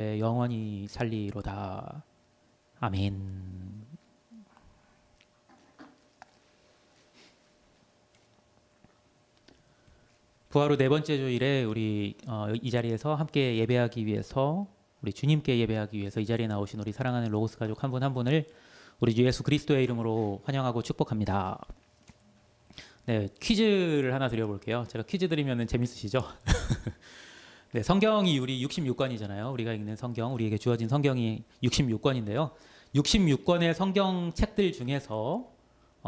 영원히 살리로다. 아멘. 부활 후 네 번째 주일에 우리 이 자리에서 함께 예배하기 위해서, 우리 주님께 예배하기 위해서 이 자리에 나오신 우리 사랑하는 로고스 가족 한 분 한 분을 우리 주 예수 그리스도의 이름으로 환영하고 축복합니다. 네, 퀴즈를 하나 드려볼게요. 제가 퀴즈 드리면 재밌으시죠? 네, 성경이 우리 66권이잖아요. 우리가 읽는 성경, 우리에게 주어진 성경이 66권인데요. 66권의 성경 책들 중에서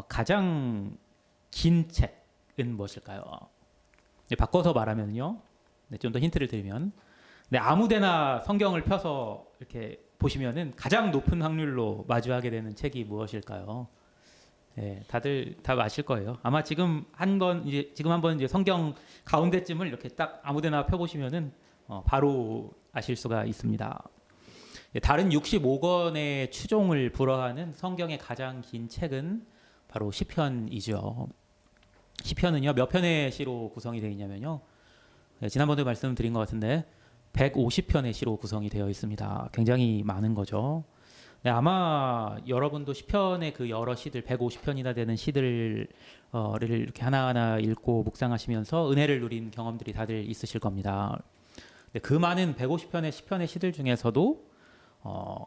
가장 긴 책은 무엇일까요? 네, 바꿔서 말하면요. 네, 좀 더 힌트를 드리면, 네, 아무데나 성경을 펴서 이렇게 보시면은 가장 높은 확률로 마주하게 되는 책이 무엇일까요? 네, 다들 다 아실 거예요. 아마 지금 한번 이제 성경 가운데쯤을 이렇게 딱 아무데나 펴보시면은 바로 아실 수가 있습니다. 네, 다른 65권의 추종을 불허하는 성경의 가장 긴 책은 바로 시편이죠. 시편은요, 몇 편의 시로 구성이 되어 있냐면요. 네, 지난번에 말씀드린 것 같은데 150편의 시로 구성이 되어 있습니다. 굉장히 많은 거죠. 네, 아마 여러분도 시편의 그 여러 시들, 150편이나 되는 시들을 이렇게 하나하나 읽고 묵상하시면서 은혜를 누린 경험들이 다들 있으실 겁니다. 네, 그 많은 150편의 시편의 시들 중에서도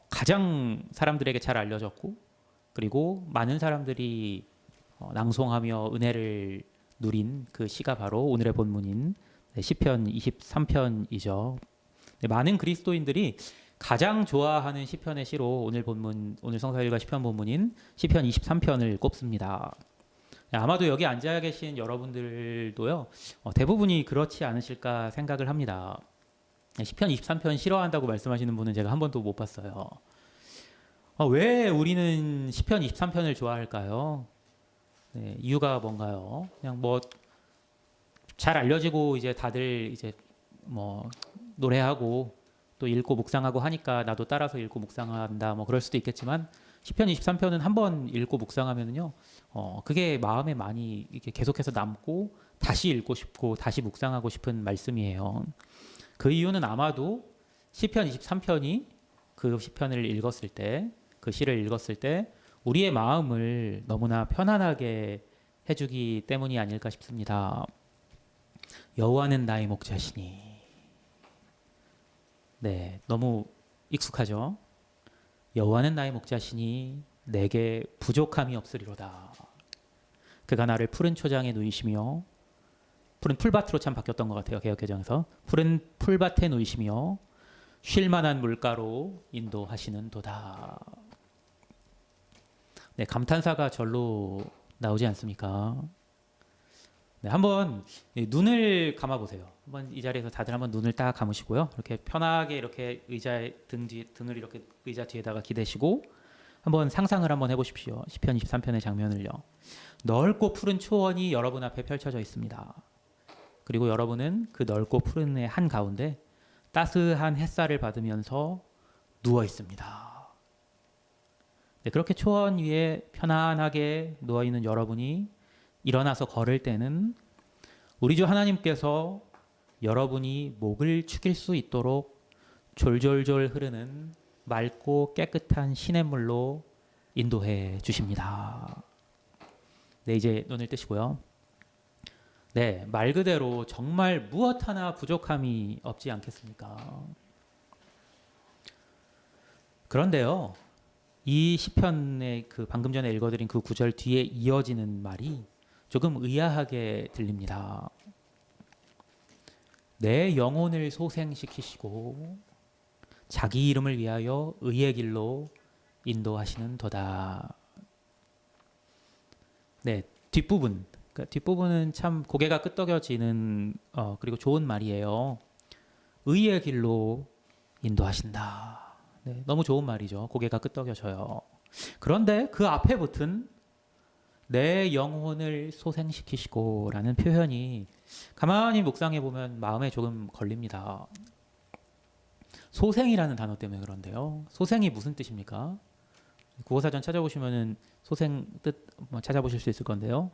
가장 사람들에게 잘 알려졌고, 그리고 많은 사람들이 낭송하며 은혜를 누린 그 시가 바로 오늘의 본문인 시편 23편이죠. 네, 많은 그리스도인들이 가장 좋아하는 시편의 시로 오늘 성서일과 시편 본문인 시편 23편을 꼽습니다. 네, 아마도 여기 앉아 계신 여러분들도요, 대부분이 그렇지 않으실까 생각을 합니다. 네, 시편 23편 싫어한다고 말씀하시는 분은 제가 한 번도 못 봤어요. 왜 우리는 시편 23편을 좋아할까요? 네, 이유가 뭔가요? 그냥 뭐 잘 알려지고 이제 다들 이제 뭐 노래하고 또 읽고 묵상하고 하니까 나도 따라서 읽고 묵상한다, 뭐 그럴 수도 있겠지만 시편 23편은 한번 읽고 묵상하면은요, 그게 마음에 많이 이렇게 계속해서 남고 다시 읽고 싶고 다시 묵상하고 싶은 말씀이에요. 그 이유는 아마도 시편 23편이 그 시편을 읽었을 때, 그 시를 읽었을 때 우리의 마음을 너무나 편안하게 해주기 때문이 아닐까 싶습니다. 여호와는 나의 목자시니. 네, 너무 익숙하죠? 여호와는 나의 목자시니 내게 부족함이 없으리로다. 그가 나를 푸른 초장에 누이시며, 푸른 풀밭으로 참 바뀌었던 것 같아요, 개역개정에서. 푸른 풀밭에 누이시며 쉴 만한 물가로 인도하시는 도다. 네, 감탄사가 절로 나오지 않습니까? 네, 한번 눈을 감아 보세요. 한번 이 자리에서 다들 한번 눈을 딱 감으시고요. 이렇게 편하게 이렇게 등을 이렇게 의자 뒤에다가 기대시고 한번 상상을 한번 해보십시오. 시편 23편의 장면을요. 넓고 푸른 초원이 여러분 앞에 펼쳐져 있습니다. 그리고 여러분은 그 넓고 푸른의 한 가운데 따스한 햇살을 받으면서 누워 있습니다. 네, 그렇게 초원 위에 편안하게 누워 있는 여러분이 일어나서 걸을 때는 우리 주 하나님께서 여러분이 목을 축일 수 있도록 졸졸졸 흐르는 맑고 깨끗한 시냇물로 인도해 주십니다. 네, 이제 눈을 뜨시고요. 네, 말 그대로 정말 무엇 하나 부족함이 없지 않겠습니까? 그런데요, 이 시편의 그 방금 전에 읽어드린 그 구절 뒤에 이어지는 말이 조금 의아하게 들립니다. 내 영혼을 소생시키시고 자기 이름을 위하여 의의 길로 인도하시는 도다. 네, 뒷부분은 참 고개가 끄덕여지는 그리고 좋은 말이에요. 의의 길로 인도하신다. 네, 너무 좋은 말이죠. 고개가 끄덕여져요. 그런데 그 앞에 붙은 내 영혼을 소생시키시고 라는 표현이 가만히 묵상해 보면 마음에 조금 걸립니다. 소생이라는 단어 때문에 그런데요. 소생이 무슨 뜻입니까? 국어사전 찾아보시면은 소생 뜻 찾아보실 수 있을 건데요.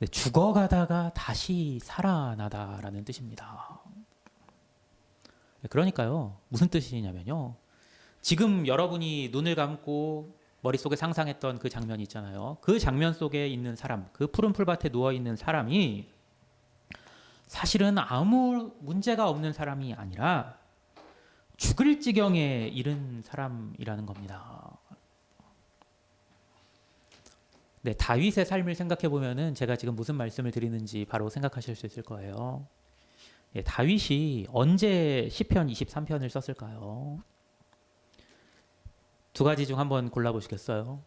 네, 죽어가다가 다시 살아나다라는 뜻입니다. 그러니까요. 무슨 뜻이냐면요. 지금 여러분이 눈을 감고 머릿속에 상상했던 그 장면 있잖아요. 그 장면 속에 있는 사람, 그 푸른 풀밭에 누워 있는 사람이 사실은 아무 문제가 없는 사람이 아니라 죽을 지경에 이른 사람이라는 겁니다. 네, 다윗의 삶을 생각해 보면은 제가 지금 무슨 말씀을 드리는지 바로 생각하실 수 있을 거예요. 예, 다윗이 언제 시편 23편을 썼을까요? 두 가지 중 한번 골라보시겠어요?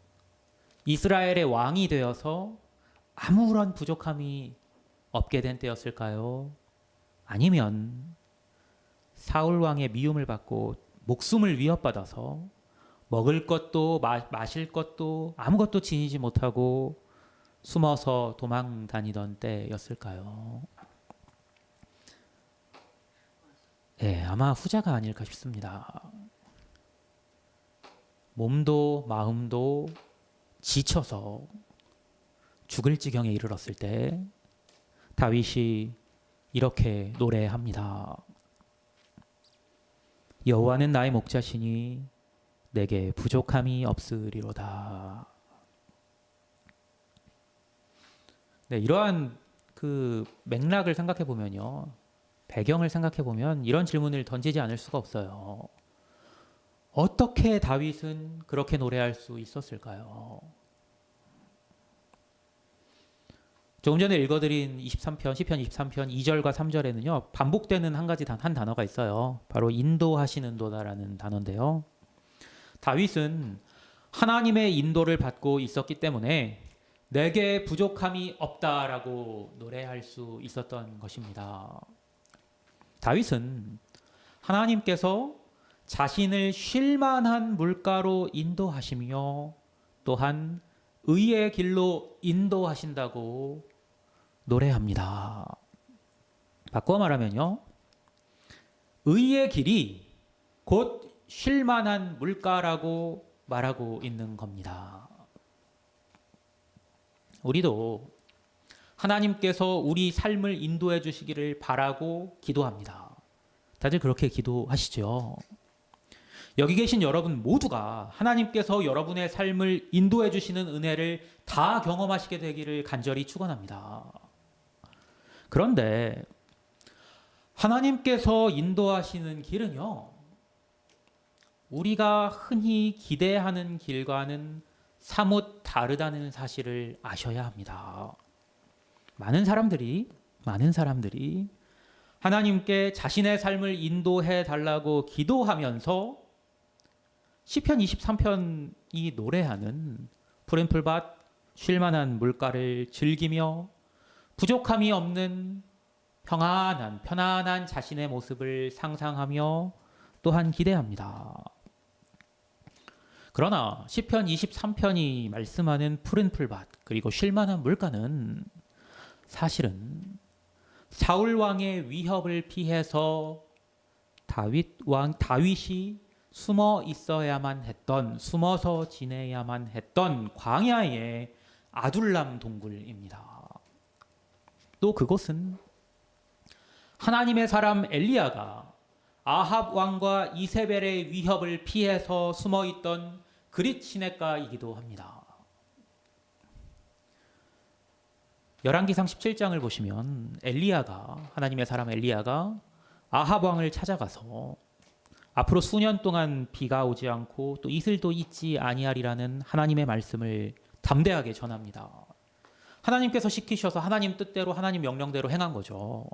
이스라엘의 왕이 되어서 아무런 부족함이 없게 된 때였을까요? 아니면 사울 왕의 미움을 받고 목숨을 위협받아서 먹을 것도 마실 것도 아무것도 지니지 못하고 숨어서 도망 다니던 때였을까요? 네, 아마 후자가 아닐까 싶습니다. 몸도 마음도 지쳐서 죽을 지경에 이르렀을 때 다윗이 이렇게 노래합니다. 여호와는 나의 목자시니 내게 부족함이 없으리로다. 네, 이러한 그 맥락을 생각해 보면요, 배경을 생각해 보면 이런 질문을 던지지 않을 수가 없어요. 어떻게 다윗은 그렇게 노래할 수 있었을까요? 조금 전에 읽어드린 23편, 시편 23편 2절과 3절에는요, 반복되는 한 단어가 있어요. 바로 인도하시는도다라는 단어인데요. 다윗은 하나님의 인도를 받고 있었기 때문에 내게 부족함이 없다라고 노래할 수 있었던 것입니다. 다윗은 하나님께서 자신을 쉴만한 물가로 인도하시며 또한 의의 길로 인도하신다고 노래합니다. 바꿔 말하면요, 의의 길이 곧 쉴만한 물가라고 말하고 있는 겁니다. 우리도 하나님께서 우리 삶을 인도해 주시기를 바라고 기도합니다. 다들 그렇게 기도하시죠? 여기 계신 여러분 모두가 하나님께서 여러분의 삶을 인도해 주시는 은혜를 다 경험하시게 되기를 간절히 축원합니다. 그런데 하나님께서 인도하시는 길은요, 우리가 흔히 기대하는 길과는 사뭇 다르다는 사실을 아셔야 합니다. 많은 사람들이 하나님께 자신의 삶을 인도해 달라고 기도하면서 시편 23편이 노래하는 푸른 풀밭 쉴만한 물가를 즐기며 부족함이 없는 편안한 자신의 모습을 상상하며 또한 기대합니다. 그러나 시편 23편이 말씀하는 푸른 풀밭 그리고 쉴만한 물가는 사실은 사울 왕의 위협을 피해서 다윗이 숨어서 지내야만 했던 광야의 아둘람 동굴입니다. 또 그곳은 하나님의 사람 엘리야가 아합 왕과 이세벨의 위협을 피해서 숨어있던 그릿 시냇가이기도 합니다. 열왕기상 17장을 보시면 하나님의 사람 엘리야가 아합 왕을 찾아가서 앞으로 수년 동안 비가 오지 않고 또 이슬도 있지 아니하리라는 하나님의 말씀을 담대하게 전합니다. 하나님께서 시키셔서 하나님 뜻대로 하나님 명령대로 행한 거죠.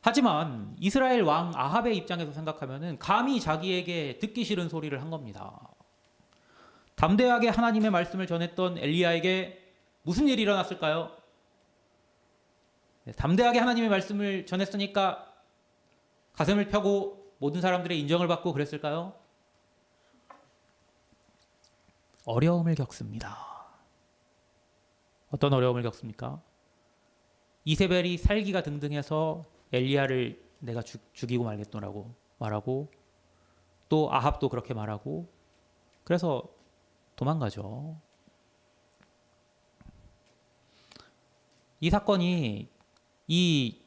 하지만 이스라엘 왕 아합의 입장에서 생각하면은 감히 자기에게 듣기 싫은 소리를 한 겁니다. 담대하게 하나님의 말씀을 전했던 엘리야에게 무슨 일이 일어났을까요? 담대하게 하나님의 말씀을 전했으니까 가슴을 펴고 모든 사람들의 인정을 받고 그랬을까요? 어려움을 겪습니다. 어떤 어려움을 겪습니까? 이세벨이 살기가 등등해서 엘리야를 내가 죽이고 말겠노라고 말하고 또 아합도 그렇게 말하고 그래서 도망가죠. 이 사건이 이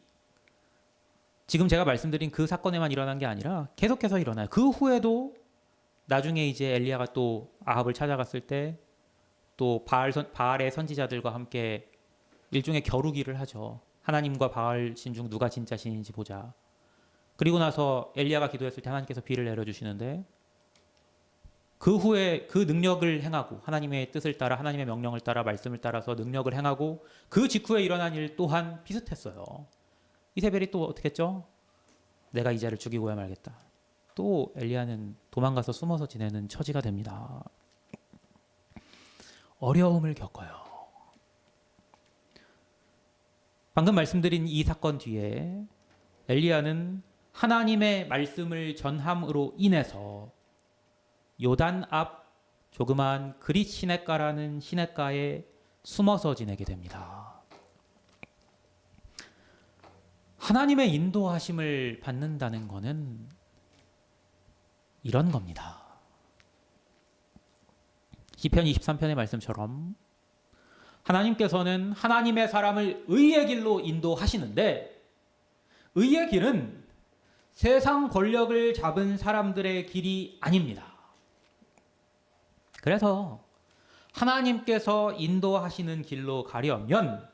지금 제가 말씀드린 그 사건에만 일어난 게 아니라 계속해서 일어나요. 그 후에도 나중에 이제 엘리야가 또 아합을 찾아갔을 때 또 바알의 선지자들과 함께 일종의 겨루기를 하죠. 하나님과 바알 신 중 누가 진짜 신인지 보자. 그리고 나서 엘리야가 기도했을 때 하나님께서 비를 내려주시는데 그 후에 그 능력을 행하고 하나님의 뜻을 따라 하나님의 명령을 따라 말씀을 따라서 능력을 행하고 그 직후에 일어난 일 또한 비슷했어요. 이세벨이 또 어떻게 했죠? 내가 이 자를 죽이고야 말겠다. 또 엘리야는 도망가서 숨어서 지내는 처지가 됩니다. 어려움을 겪어요. 방금 말씀드린 이 사건 뒤에 엘리야는 하나님의 말씀을 전함으로 인해서 요단 앞 조그만 그릿 시냇가라는 시냇가에 숨어서 지내게 됩니다. 하나님의 인도하심을 받는다는 것은 이런 겁니다. 시편 23편의 말씀처럼 하나님께서는 하나님의 사람을 의의 길로 인도하시는데 의의 길은 세상 권력을 잡은 사람들의 길이 아닙니다. 그래서 하나님께서 인도하시는 길로 가려면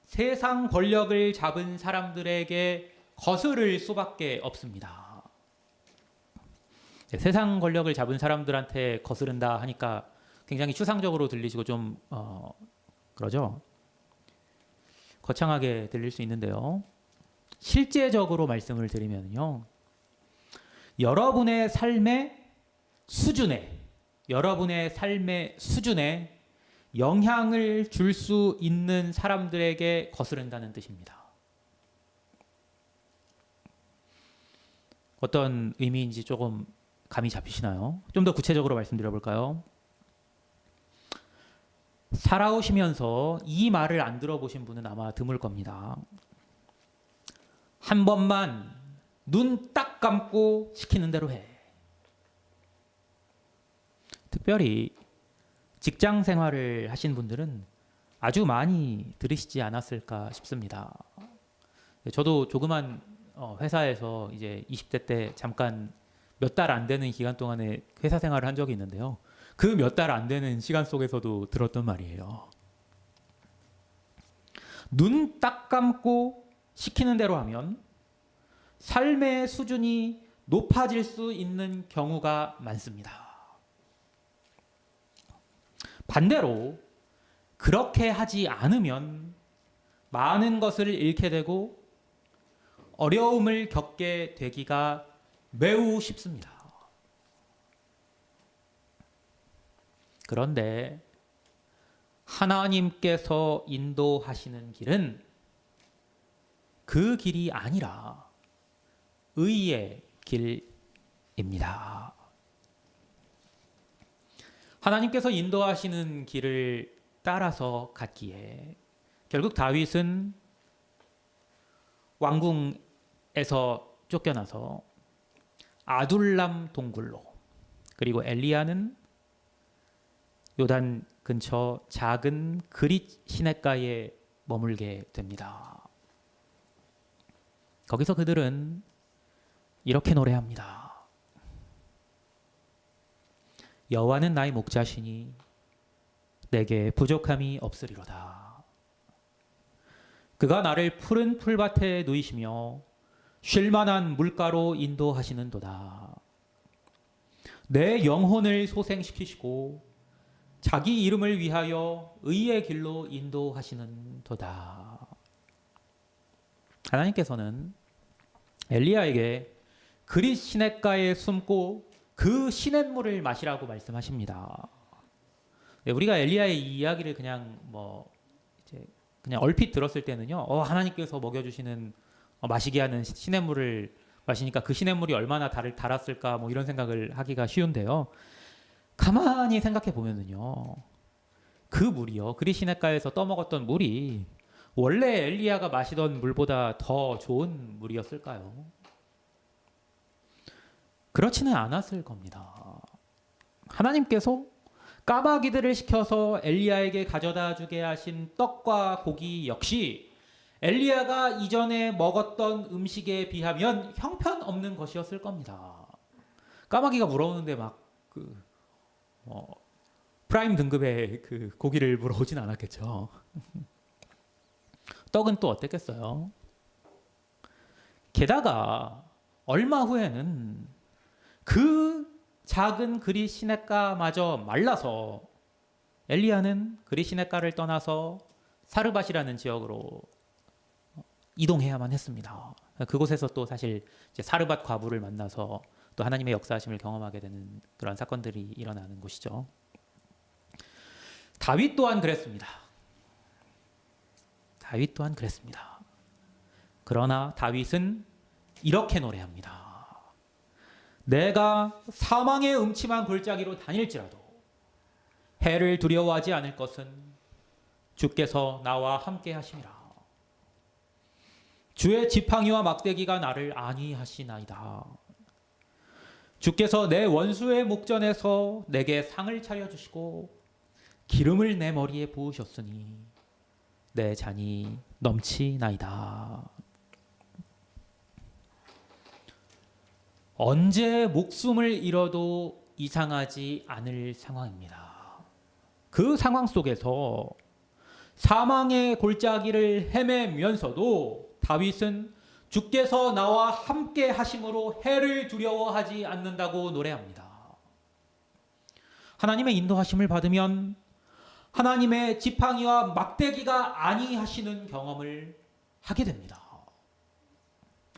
세상 권력을 잡은 사람들에게 거스를 수밖에 없습니다. 세상 권력을 잡은 사람들한테 거스른다 하니까 굉장히 추상적으로 들리시고 좀 그러죠? 거창하게 들릴 수 있는데요. 실제적으로 말씀을 드리면요. 여러분의 삶의 수준에 영향을 줄 수 있는 사람들에게 거스른다는 뜻입니다. 어떤 의미인지 조금 감이 잡히시나요? 좀 더 구체적으로 말씀드려 볼까요? 살아오시면서 이 말을 안 들어보신 분은 아마 드물 겁니다. 한 번만 눈 딱 감고 시키는 대로 해. 특별히 직장 생활을 하신 분들은 아주 많이 들으시지 않았을까 싶습니다. 저도 조그만 회사에서 이제 20대 때 잠깐 몇 달 안 되는 기간 동안에 회사 생활을 한 적이 있는데요. 그 몇 달 안 되는 시간 속에서도 들었던 말이에요. 눈 딱 감고 시키는 대로 하면 삶의 수준이 높아질 수 있는 경우가 많습니다. 반대로 그렇게 하지 않으면 많은 것을 잃게 되고 어려움을 겪게 되기가 매우 쉽습니다. 그런데 하나님께서 인도하시는 길은 그 길이 아니라 의의 길입니다. 하나님께서 인도하시는 길을 따라서 갔기에 결국 다윗은 왕궁에서 쫓겨나서 아둘람 동굴로, 그리고 엘리야는 요단 근처 작은 그릿 시냇가에 머물게 됩니다. 거기서 그들은 이렇게 노래합니다. 여호와는 나의 목자시니 내게 부족함이 없으리로다. 그가 나를 푸른 풀밭에 누이시며 쉴만한 물가로 인도하시는도다. 내 영혼을 소생시키시고 자기 이름을 위하여 의의 길로 인도하시는도다. 하나님께서는 엘리야에게 그릿 시냇가에 숨고 그 시냇물을 마시라고 말씀하십니다. 우리가 엘리야의 이 이야기를 그냥 그냥 얼핏 들었을 때는요, 하나님께서 먹여주시는 마시게 하는 시냇물을 마시니까 그 시냇물이 얼마나 달았을까 이런 생각을 하기가 쉬운데요. 가만히 생각해 보면은요, 그 물이요, 그릿 시냇가에서 떠먹었던 물이 원래 엘리야가 마시던 물보다 더 좋은 물이었을까요? 그렇지는 않았을 겁니다. 하나님께서 까마귀들을 시켜서 엘리야에게 가져다 주게 하신 떡과 고기 역시 엘리야가 이전에 먹었던 음식에 비하면 형편없는 것이었을 겁니다. 까마귀가 물어오는데 프라임 등급의 그 고기를 물어오진 않았겠죠. 떡은 또 어땠겠어요? 게다가 얼마 후에는 그 작은 그릿 시냇가마저 말라서 엘리야는 그릿 시냇가를 떠나서 사르밧이라는 지역으로 이동해야만 했습니다. 그곳에서 또 사실 이제 사르밧 과부를 만나서 또 하나님의 역사하심을 경험하게 되는 그런 사건들이 일어나는 곳이죠. 다윗 또한 그랬습니다. 다윗 또한 그랬습니다. 그러나 다윗은 이렇게 노래합니다. 내가 사망의 음침한 골짜기로 다닐지라도 해를 두려워하지 않을 것은 주께서 나와 함께 하심이라. 주의 지팡이와 막대기가 나를 안위하시나이다. 주께서 내 원수의 목전에서 내게 상을 차려주시고 기름을 내 머리에 부으셨으니 내 잔이 넘치나이다. 언제 목숨을 잃어도 이상하지 않을 상황입니다. 그 상황 속에서 사망의 골짜기를 헤매면서도 다윗은 주께서 나와 함께 하심으로 해를 두려워하지 않는다고 노래합니다. 하나님의 인도하심을 받으면 하나님의 지팡이와 막대기가 안위하시는 경험을 하게 됩니다.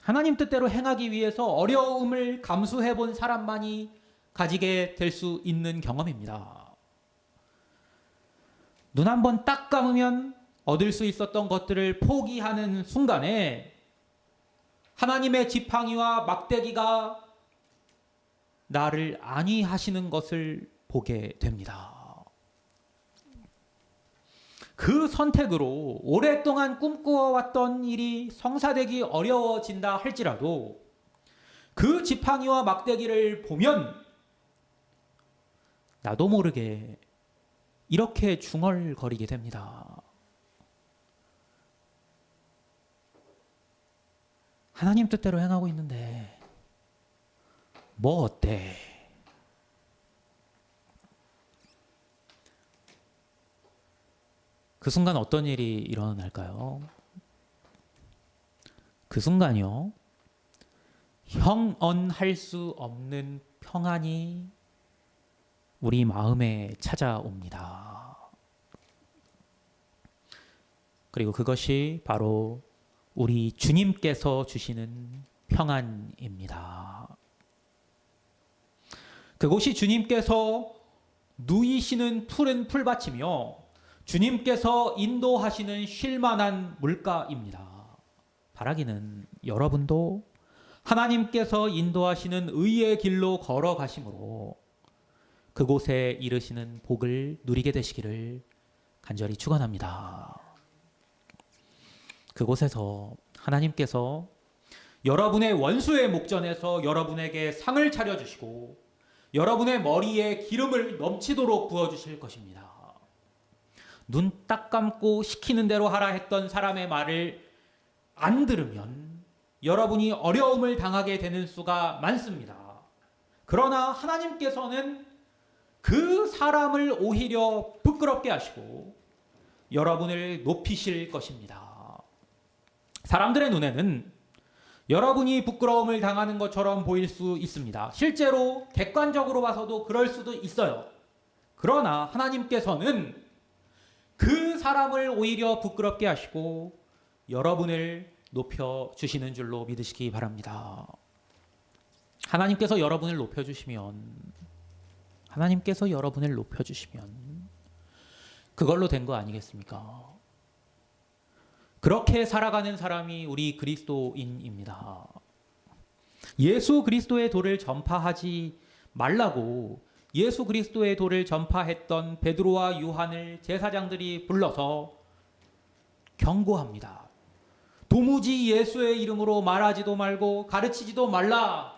하나님 뜻대로 행하기 위해서 어려움을 감수해 본 사람만이 가지게 될 수 있는 경험입니다. 눈 한 번 딱 감으면 얻을 수 있었던 것들을 포기하는 순간에 하나님의 지팡이와 막대기가 나를 안위하시는 것을 보게 됩니다. 그 선택으로 오랫동안 꿈꾸어왔던 일이 성사되기 어려워진다 할지라도 그 지팡이와 막대기를 보면 나도 모르게 이렇게 중얼거리게 됩니다. 하나님 뜻대로 행하고 있는데 뭐 어때? 그 순간 어떤 일이 일어날까요? 그 순간이요, 형언할 수 없는 평안이 우리 마음에 찾아옵니다. 그리고 그것이 바로 우리 주님께서 주시는 평안입니다. 그곳이 주님께서 누이시는 푸른 풀밭이며 주님께서 인도하시는 쉴만한 물가입니다. 바라기는 여러분도 하나님께서 인도하시는 의의 길로 걸어가심으로 그곳에 이르시는 복을 누리게 되시기를 간절히 축원합니다. 그곳에서 하나님께서 여러분의 원수의 목전에서 여러분에게 상을 차려주시고 여러분의 머리에 기름을 넘치도록 부어주실 것입니다. 눈 딱 감고 시키는 대로 하라 했던 사람의 말을 안 들으면 여러분이 어려움을 당하게 되는 수가 많습니다. 그러나 하나님께서는 그 사람을 오히려 부끄럽게 하시고 여러분을 높이실 것입니다. 사람들의 눈에는 여러분이 부끄러움을 당하는 것처럼 보일 수 있습니다. 실제로 객관적으로 봐서도 그럴 수도 있어요. 그러나 하나님께서는 그 사람을 오히려 부끄럽게 하시고 여러분을 높여주시는 줄로 믿으시기 바랍니다. 하나님께서 여러분을 높여주시면 그걸로 된 거 아니겠습니까? 그렇게 살아가는 사람이 우리 그리스도인입니다. 예수 그리스도의 도를 전파하지 말라고 예수 그리스도의 도를 전파했던 베드로와 요한을 제사장들이 불러서 경고합니다. 도무지 예수의 이름으로 말하지도 말고 가르치지도 말라.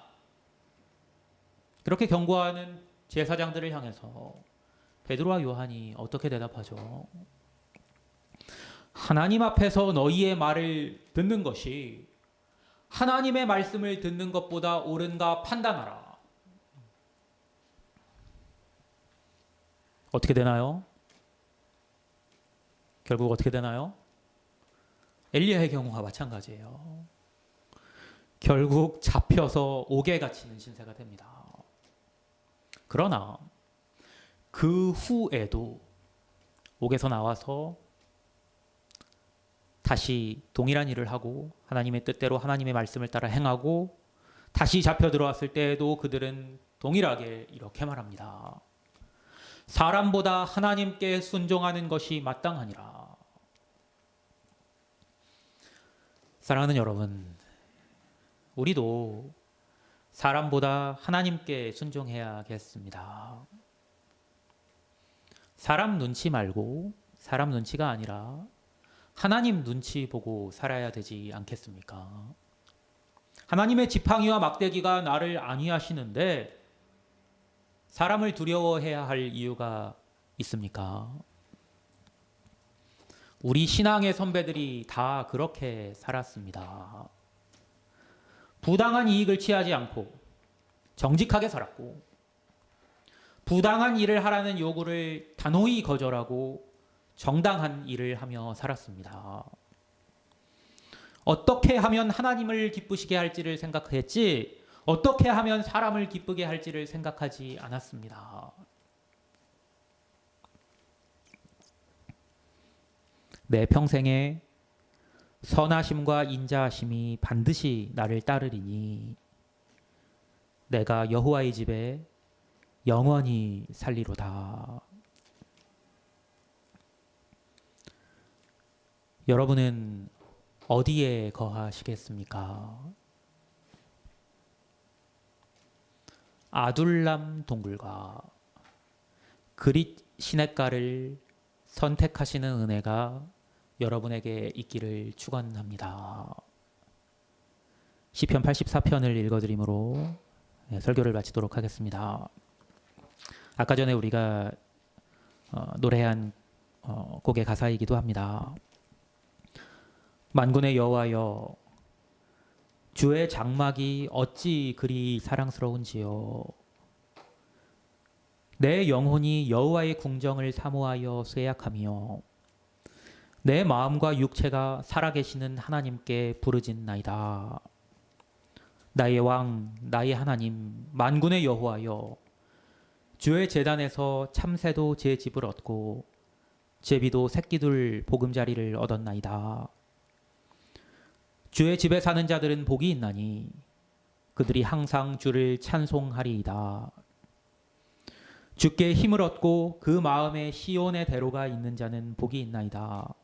그렇게 경고하는 제사장들을 향해서 베드로와 요한이 어떻게 대답하죠? 하나님 앞에서 너희의 말을 듣는 것이 하나님의 말씀을 듣는 것보다 옳은가 판단하라. 어떻게 되나요? 결국 어떻게 되나요? 엘리야의 경우와 마찬가지예요. 결국 잡혀서 옥에 갇히는 신세가 됩니다. 그러나 그 후에도 옥에서 나와서 다시 동일한 일을 하고 하나님의 뜻대로 하나님의 말씀을 따라 행하고 다시 잡혀 들어왔을 때에도 그들은 동일하게 이렇게 말합니다. 사람보다 하나님께 순종하는 것이 마땅하니라. 사랑하는 여러분, 우리도 사람보다 하나님께 순종해야겠습니다. 사람 눈치 말고 사람 눈치가 아니라 하나님 눈치 보고 살아야 되지 않겠습니까? 하나님의 지팡이와 막대기가 나를 안위하시는데 사람을 두려워해야 할 이유가 있습니까? 우리 신앙의 선배들이 다 그렇게 살았습니다. 부당한 이익을 취하지 않고 정직하게 살았고 부당한 일을 하라는 요구를 단호히 거절하고 정당한 일을 하며 살았습니다. 어떻게 하면 하나님을 기쁘시게 할지를 생각했지 어떻게 하면 사람을 기쁘게 할지를 생각하지 않았습니다. 내 평생에 선하심과 인자하심이 반드시 나를 따르리니 내가 여호와의 집에 영원히 살리로다. 여러분은 어디에 거하시겠습니까? 아둘람 동굴과 그릿 시냇가를 선택하시는 은혜가 여러분에게 있기를 축원합니다. 시편 84편을 읽어드림으로 설교를 마치도록 하겠습니다. 아까 전에 우리가 노래한 곡의 가사이기도 합니다. 만군의 여호와여, 주의 장막이 어찌 그리 사랑스러운지요. 내 영혼이 여호와의 궁정을 사모하여 쇠약하며 내 마음과 육체가 살아계시는 하나님께 부르짖나이다. 나의 왕, 나의 하나님, 만군의 여호와여, 주의 제단에서 참새도 제 집을 얻고 제비도 새끼둘 보금자리를 얻었나이다. 주의 집에 사는 자들은 복이 있나니 그들이 항상 주를 찬송하리이다. 주께 힘을 얻고 그 마음에 시온의 대로가 있는 자는 복이 있나이다.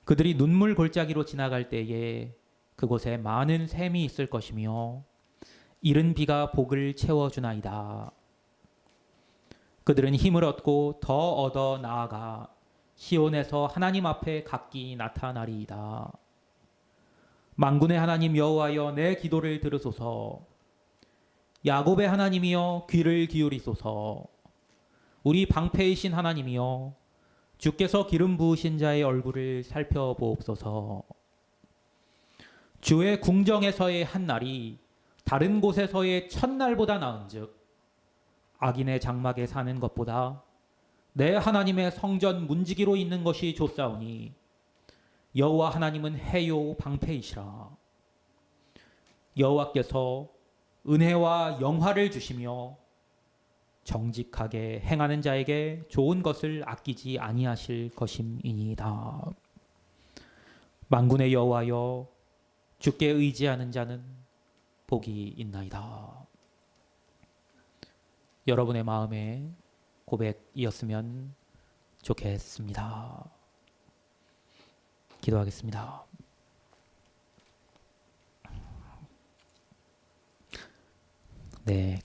그들이 눈물 골짜기로 지나갈 때에 그곳에 많은 샘이 있을 것이며 이른 비가 복을 채워주나이다. 그들은 힘을 얻고 더 얻어 나아가 시온에서 하나님 앞에 각기 나타나리이다. 만군의 하나님 여호와여, 내 기도를 들으소서. 야곱의 하나님이여, 귀를 기울이소서. 우리 방패이신 하나님이여, 주께서 기름 부으신 자의 얼굴을 살펴보옵소서. 주의 궁정에서의 한 날이 다른 곳에서의 첫날보다 나은즉 악인의 장막에 사는 것보다 내 하나님의 성전 문지기로 있는 것이 좋사오니 여호와 하나님은 해요 방패이시라. 여호와께서 은혜와 영화를 주시며 정직하게 행하는 자에게 좋은 것을 아끼지 아니하실 것임이니이다. 만군의 여호와여, 주께 의지하는 자는 복이 있나이다. 여러분의 마음의 고백이었으면 좋겠습니다. 기도하겠습니다. 네.